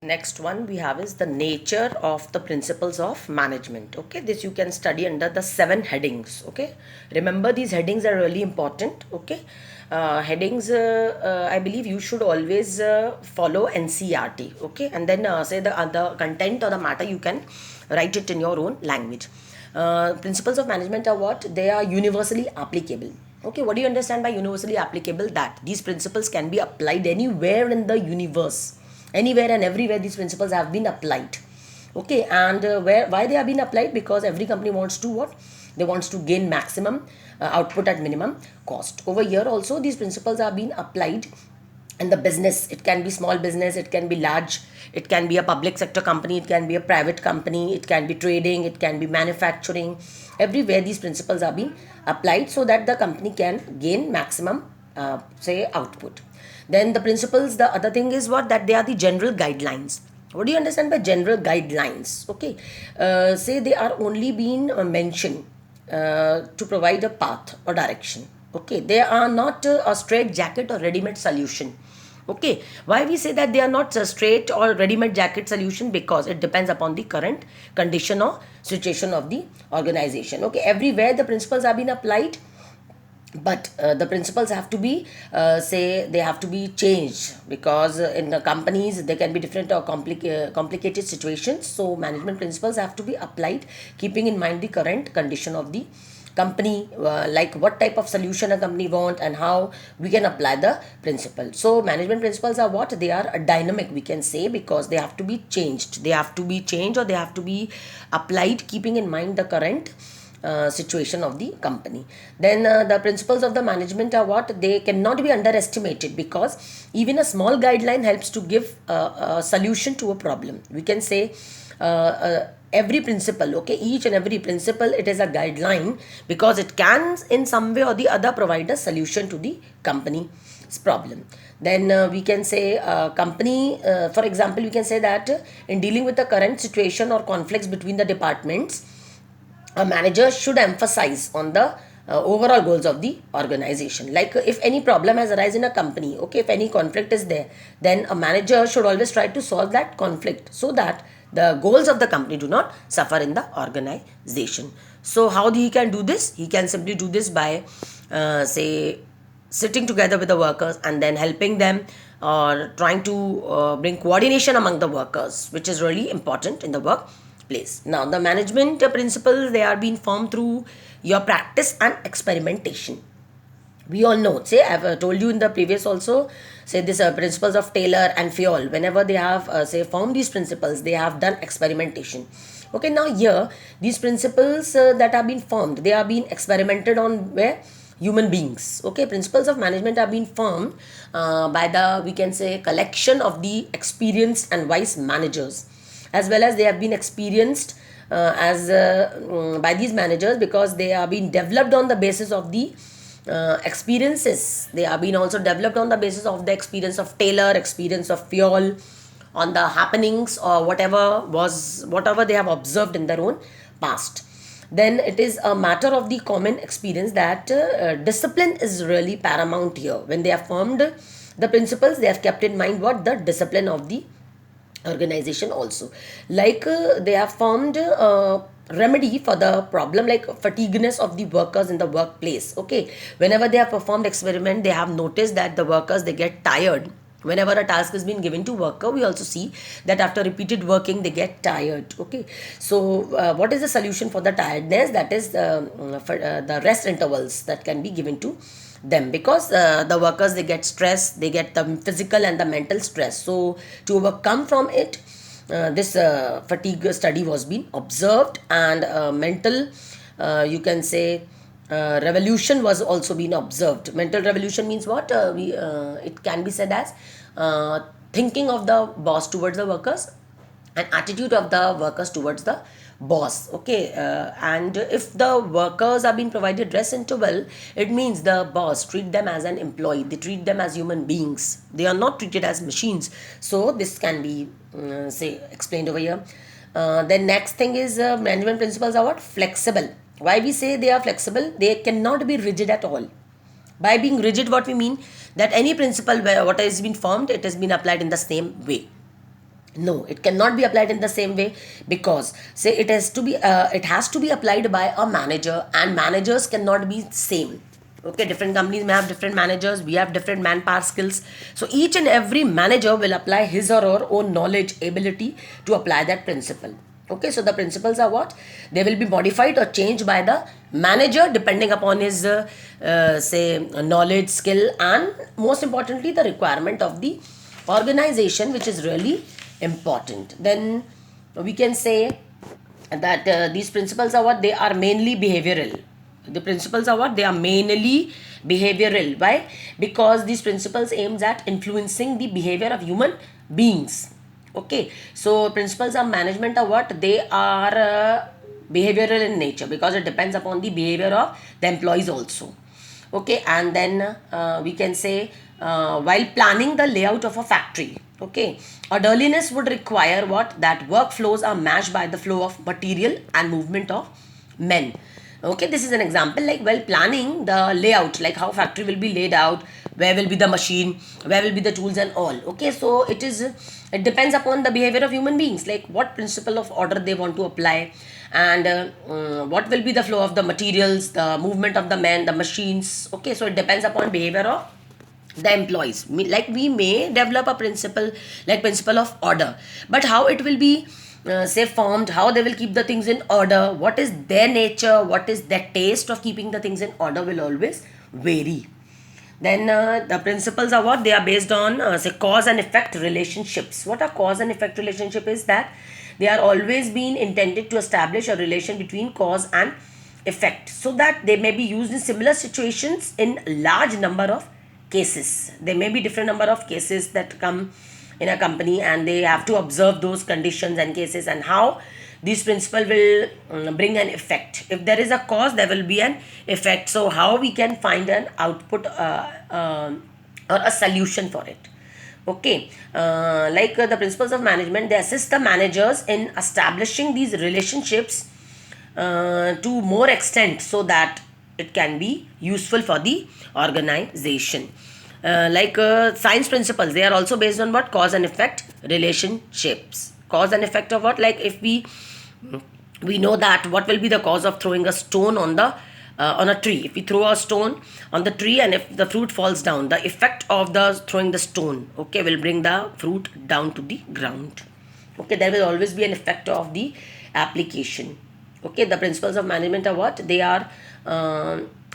Next one we have is the nature of the principles of management. Okay, this you can study under the 7 headings. Okay, remember these headings are really important. Okay, headings I believe you should always follow NCERT. Okay, and then say the other content or the matter you can write it in your own language. Principles of management are what? They are universally applicable. Okay, what do you understand by universally applicable? That these principles can be applied anywhere in the universe, anywhere and everywhere these principles have been applied. Okay, and why they have been applied? Because every company wants to what? They wants to gain maximum output at minimum cost. Over here also these principles are being applied in the business. It can be small business, it can be large, it can be a public sector company, it can be a private company, it can be trading, it can be manufacturing. Everywhere these principles are being applied so that the company can gain maximum say output. Then the principles, the other thing is what? That they are the general guidelines. What do you understand by general guidelines? Okay, say they are only being mentioned to provide a path or direction. Okay, they are not a straight jacket or ready-made solution. Okay, why we say that they are not a straight or ready-made jacket solution? Because it depends upon the current condition or situation of the organization. Okay, everywhere the principles have been applied, but the principles have to be say they have to be changed, because in the companies there can be different or complicated situations. So management principles have to be applied keeping in mind the current condition of the company, like what type of solution a company want and how we can apply the principle. So management principles are what? They are dynamic, we can say, because they have to be changed, or they have to be applied keeping in mind the current situation of the company. Then the principles of the management are what? They cannot be underestimated, because even a small guideline helps to give a solution to a problem. We can say every principle, okay, each and every principle, it is a guideline, because it can in some way or the other provide a solution to the company's problem. Then we can say company, for example, we can say that in dealing with the current situation or conflicts between the departments, a manager should emphasize on the overall goals of the organization. Like if any problem has arisen in a company, okay, if any conflict is there, then a manager should always try to solve that conflict so that the goals of the company do not suffer in the organization. So how he can do this? He can simply do this by say sitting together with the workers and then helping them, or trying to bring coordination among the workers, which is really important in the workplace. Now the management principles, they are being formed through your practice and experimentation. We all know, say I've told you in the previous also, say this principles of Taylor and Fayol, whenever they have say formed these principles, they have done experimentation. Okay, now here these principles that have been formed, they are being experimented on where? Human beings. Okay, principles of management are being formed by the, we can say, collection of the experienced and wise managers, as well as they have been experienced by these managers, because they are being developed on the basis of the experiences. They are being also developed on the basis of the experience of Taylor, experience of Fayol, on the happenings or whatever they have observed in their own past. Then it is a matter of the common experience that discipline is really paramount here. When they have formed the principles, they have kept in mind what? The discipline of the organization also. Like they have formed remedy for the problem like fatigueness of the workers in the workplace. Okay, whenever they have performed experiment, they have noticed that the workers, they get tired. Whenever a task has been given to worker, we also see that after repeated working, they get tired. Okay, so what is the solution for the tiredness? That is for the rest intervals that can be given to them, because the workers, they get stress, they get the physical and the mental stress. So to overcome from it, this fatigue study was being observed, and mental, you can say, revolution was also being observed. Mental revolution means what? It can be said as thinking of the boss towards the workers, and attitude of the workers towards the boss. Okay, and if the workers are being provided rest interval, it means the boss treat them as an employee, they treat them as human beings, they are not treated as machines. So this can be say explained over here. Then next thing is management principles are what? Flexible. Why we say they are flexible? They cannot be rigid at all. By being rigid, what we mean? That any principle where what has been formed, it has been applied in the same way. No, it cannot be applied in the same way, because say it has to be applied by a manager, and managers cannot be same. Okay, different companies may have different managers, we have different manpower skills, so each and every manager will apply his or her own knowledge, ability to apply that principle. Okay, so the principles are what? They will be modified or changed by the manager depending upon his say knowledge, skill, and most importantly the requirement of the organization, which is really important. Then we can say that these principles are what? They are mainly behavioral. The principles are what? They are mainly behavioral. Why? Because these principles aims at influencing the behavior of human beings. Okay, so principles of management are what? They are behavioral in nature, because it depends upon the behavior of the employees also. Okay, and then we can say while planning the layout of a factory, okay, orderliness would require what? That workflows are matched by the flow of material and movement of men. Okay, this is an example, like while planning the layout, like how factory will be laid out, where will be the machine, where will be the tools and all. Okay, so it depends upon the behavior of human beings, like what principle of order they want to apply, and what will be the flow of the materials, the movement of the men, the machines. Okay, so it depends upon behavior of the employees. Like we may develop a principle, like principle of order, but how it will be say formed, how they will keep the things in order, what is their nature, what is their taste of keeping the things in order, will always vary. Then the principles are what? They are based on say cause and effect relationships. What are cause and effect relationship? Is that they are always been intended to establish a relation between cause and effect, so that they may be used in similar situations in large number of cases. There may be different number of cases that come in a company, and they have to observe those conditions and cases, and how this principle will bring an effect. If there is a cause, there will be an effect. So how we can find an output or a solution for it. Okay, like the principles of management, they assist the managers in establishing these relationships to more extent, so that it can be useful for the organization. Like science principles, they are also based on what? Cause and effect relationships. Cause and effect of what? Like if we know that what will be the cause of throwing a stone on a tree. If we throw a stone on the tree, and if the fruit falls down, the effect of the throwing the stone, okay, will bring the fruit down to the ground. Okay, there will always be an effect of the application. Okay, the principles of management are what? They are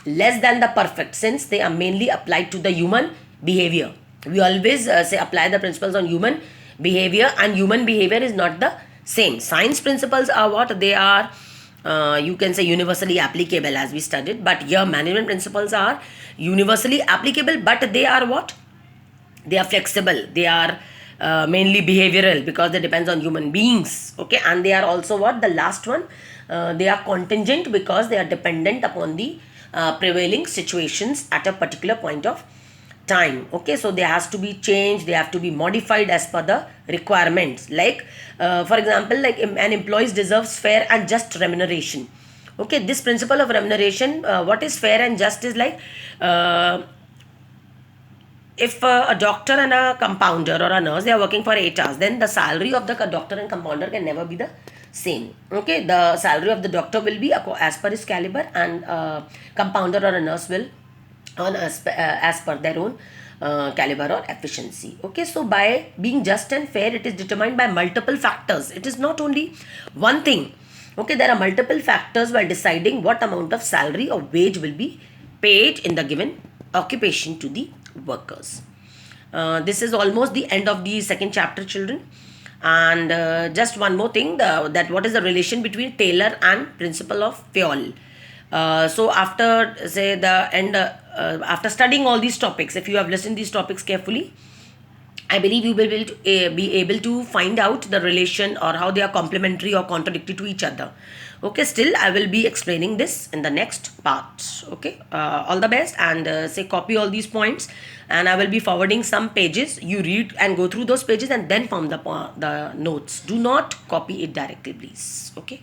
less than the perfect, since they are mainly applied to the human behavior. We always say apply the principles on human behavior, and human behavior is not the same. Science principles are what? They are you can say universally applicable, as we studied, but here management principles are universally applicable, but they are what? They are flexible. They are mainly behavioral, because they depends on human beings. Okay, and they are also what? The last one, they are contingent, because they are dependent upon the prevailing situations at a particular point of time. Okay, so they has to be changed, they have to be modified as per the requirements. Like for example, like an employee deserves fair and just remuneration. Okay, this principle of remuneration, what is fair and just is like if a doctor and a compounder or a nurse, they are working for 8 hours, then the salary of the doctor and compounder can never be the same. Okay, the salary of the doctor will be as per his caliber, and compounder or a nurse will on as per their own caliber or efficiency. Okay, so by being just and fair, it is determined by multiple factors. It is not only one thing. Okay, there are multiple factors while deciding what amount of salary or wage will be paid in the given occupation to the workers. This is almost the end of the second chapter, children. And just one more thing, that what is the relation between Taylor and principle of Fayol. So after say the end, after studying all these topics, if you have listened these topics carefully, I believe you will be able to find out the relation, or how they are complementary or contradictory to each other. Okay, still I will be explaining this in the next part. Okay, all the best, and say copy all these points, and I will be forwarding some pages. You read and go through those pages, and then form the notes. Do not copy it directly, please. Okay.